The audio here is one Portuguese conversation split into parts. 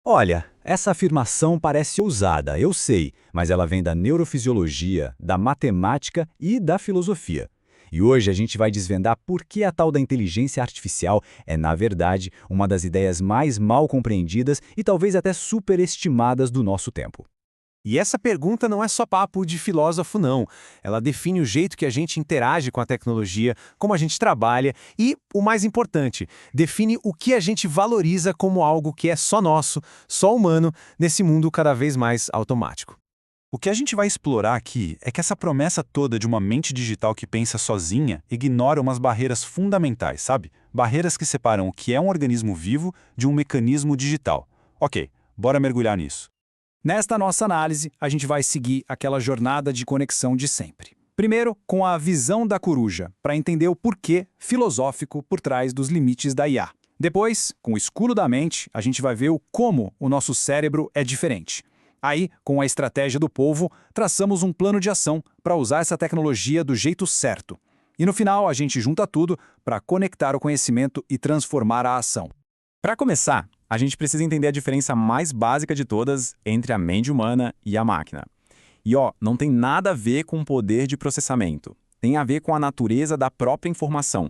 Olha, essa afirmação parece ousada, eu sei, mas ela vem da neurofisiologia, da matemática e da filosofia. E hoje a gente vai desvendar por que a tal da inteligência artificial é, na verdade, uma das ideias mais mal compreendidas e talvez até superestimadas do nosso tempo. E essa pergunta não é só papo de filósofo, não. Ela define o jeito que a gente interage com a tecnologia, como a gente trabalha e, o mais importante, define o que a gente valoriza como algo que é só nosso, só humano, nesse mundo cada vez mais automático. O que a gente vai explorar aqui é que essa promessa toda de uma mente digital que pensa sozinha ignora umas barreiras fundamentais, sabe? Barreiras que separam o que é um organismo vivo de um mecanismo digital. Ok, bora mergulhar nisso. Nesta nossa análise, a gente vai seguir aquela jornada de conexão de sempre. Primeiro, com a visão da coruja, para entender o porquê filosófico por trás dos limites da IA. Depois, com o escudo da mente, a gente vai ver o como o nosso cérebro é diferente. Aí, com a estratégia do povo, traçamos um plano de ação para usar essa tecnologia do jeito certo. E no final, a gente junta tudo para conectar o conhecimento e transformar a ação. Para começar, a gente precisa entender a diferença mais básica de todas entre a mente humana e a máquina. E não tem nada a ver com o poder de processamento. Tem a ver com a natureza da própria informação.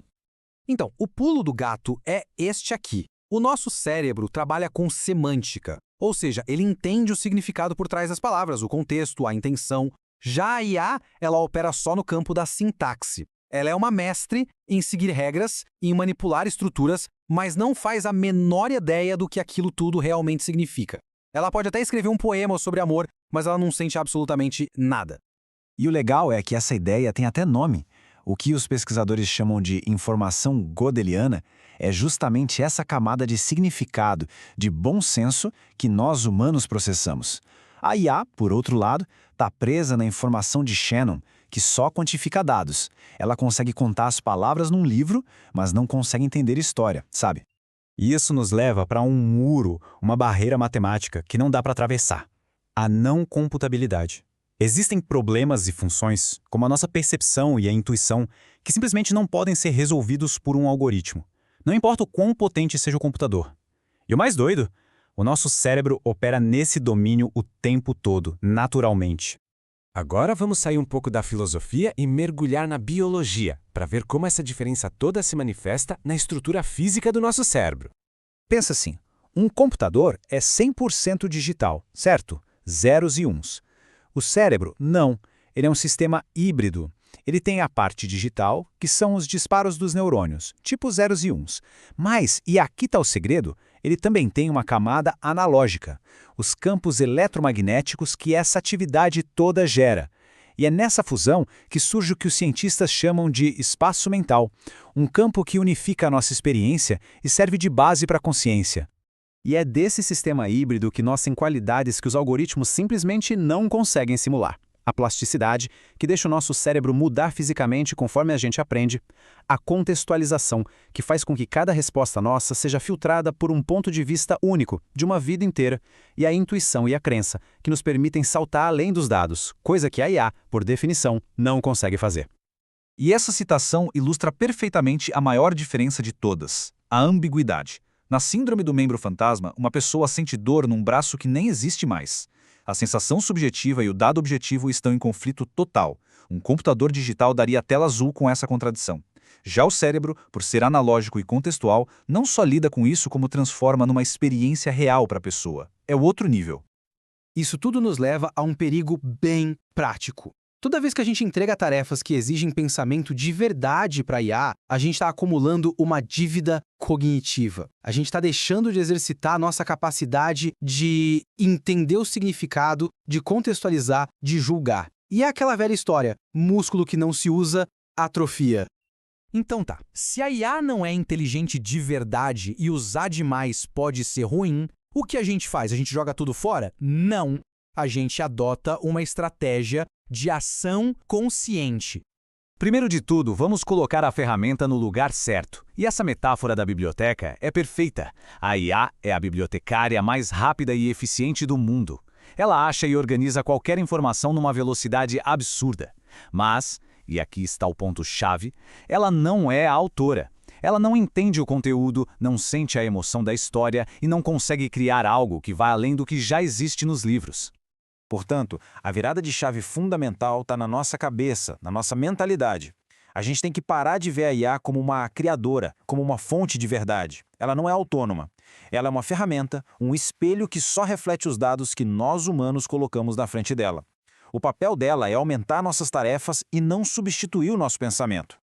Então, o pulo do gato é este aqui. O nosso cérebro trabalha com semântica, ou seja, ele entende o significado por trás das palavras, o contexto, a intenção. Já a IA, ela opera só no campo da sintaxe. Ela é uma mestre em seguir regras, em manipular estruturas, mas não faz a menor ideia do que aquilo tudo realmente significa. Ela pode até escrever um poema sobre amor, mas ela não sente absolutamente nada. E o legal é que essa ideia tem até nome. O que os pesquisadores chamam de informação godeliana é justamente essa camada de significado, de bom senso que nós humanos processamos. A IA, por outro lado, está presa na informação de Shannon, que só quantifica dados. Ela consegue contar as palavras num livro, mas não consegue entender história, sabe? E isso nos leva para um muro, uma barreira matemática que não dá para atravessar. A não computabilidade. Existem problemas e funções, como a nossa percepção e a intuição, que simplesmente não podem ser resolvidos por um algoritmo. Não importa o quão potente seja o computador. E o mais doido, o nosso cérebro opera nesse domínio o tempo todo, naturalmente. Agora vamos sair um pouco da filosofia e mergulhar na biologia, para ver como essa diferença toda se manifesta na estrutura física do nosso cérebro. Pensa assim, um computador é 100% digital, certo? Zeros e uns. O cérebro, não. Ele é um sistema híbrido. Ele tem a parte digital, que são os disparos dos neurônios, tipo zeros e uns. Mas, e aqui está o segredo, ele também tem uma camada analógica, os campos eletromagnéticos que essa atividade toda gera. E é nessa fusão que surge o que os cientistas chamam de espaço mental, um campo que unifica a nossa experiência e serve de base para a consciência. E é desse sistema híbrido que nascem qualidades que os algoritmos simplesmente não conseguem simular. A plasticidade, que deixa o nosso cérebro mudar fisicamente conforme a gente aprende. A contextualização, que faz com que cada resposta nossa seja filtrada por um ponto de vista único, de uma vida inteira. E a intuição e a crença, que nos permitem saltar além dos dados, coisa que a IA, por definição, não consegue fazer. E essa citação ilustra perfeitamente a maior diferença de todas, a ambiguidade. Na síndrome do membro fantasma, uma pessoa sente dor num braço que nem existe mais. A sensação subjetiva e o dado objetivo estão em conflito total. Um computador digital daria tela azul com essa contradição. Já o cérebro, por ser analógico e contextual, não só lida com isso como transforma numa experiência real para a pessoa. É o outro nível. Isso tudo nos leva a um perigo bem prático. Toda vez que a gente entrega tarefas que exigem pensamento de verdade para a IA, a gente está acumulando uma dívida cognitiva. A gente está deixando de exercitar a nossa capacidade de entender o significado, de contextualizar, de julgar. E é aquela velha história, músculo que não se usa, atrofia. Então tá, se a IA não é inteligente de verdade e usar demais pode ser ruim, o que a gente faz? A gente joga tudo fora? Não. A gente adota uma estratégia de ação consciente. Primeiro de tudo, vamos colocar a ferramenta no lugar certo. E essa metáfora da biblioteca é perfeita. A IA é a bibliotecária mais rápida e eficiente do mundo. Ela acha e organiza qualquer informação numa velocidade absurda. Mas, e aqui está o ponto-chave, ela não é a autora. Ela não entende o conteúdo, não sente a emoção da história e não consegue criar algo que vá além do que já existe nos livros. Portanto, a virada de chave fundamental está na nossa cabeça, na nossa mentalidade. A gente tem que parar de ver a IA como uma criadora, como uma fonte de verdade. Ela não é autônoma. Ela é uma ferramenta, um espelho que só reflete os dados que nós humanos colocamos na frente dela. O papel dela é aumentar nossas tarefas e não substituir o nosso pensamento.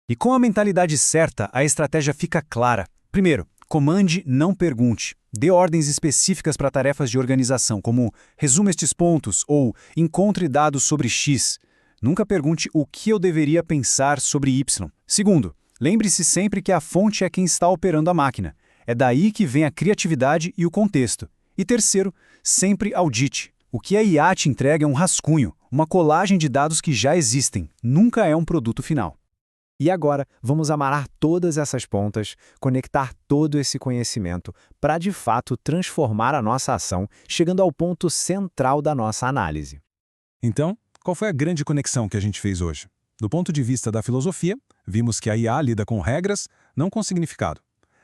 E com a mentalidade certa, a estratégia fica clara. Primeiro, comande, não pergunte. Dê ordens específicas para tarefas de organização, como resuma estes pontos ou encontre dados sobre X. Nunca pergunte o que eu deveria pensar sobre Y. Segundo, lembre-se sempre que a fonte é quem está operando a máquina. É daí que vem a criatividade e o contexto. E terceiro, sempre audite. O que a IA te entrega é um rascunho, uma colagem de dados que já existem, nunca é um produto final. E agora, vamos amarrar todas essas pontas, conectar todo esse conhecimento para, de fato, transformar a nossa ação, chegando ao ponto central da nossa análise. Então, qual foi a grande conexão que a gente fez hoje? Do ponto de vista da filosofia, vimos que a IA lida com regras, não com significado.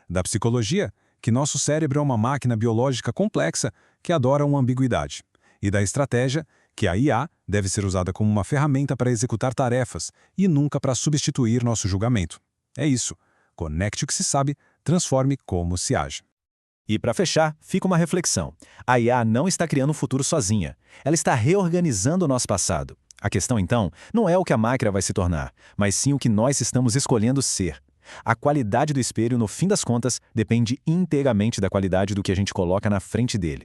Da psicologia, que nosso cérebro é uma máquina biológica complexa que adora uma ambiguidade. E da estratégia, que a IA deve ser usada como uma ferramenta para executar tarefas e nunca para substituir nosso julgamento. É isso. Conecte o que se sabe, transforme como se age. E para fechar, fica uma reflexão. A IA não está criando um futuro sozinha. Ela está reorganizando o nosso passado. A questão, então, não é o que a máquina vai se tornar, mas sim o que nós estamos escolhendo ser. A qualidade do espelho, no fim das contas, depende inteiramente da qualidade do que a gente coloca na frente dele.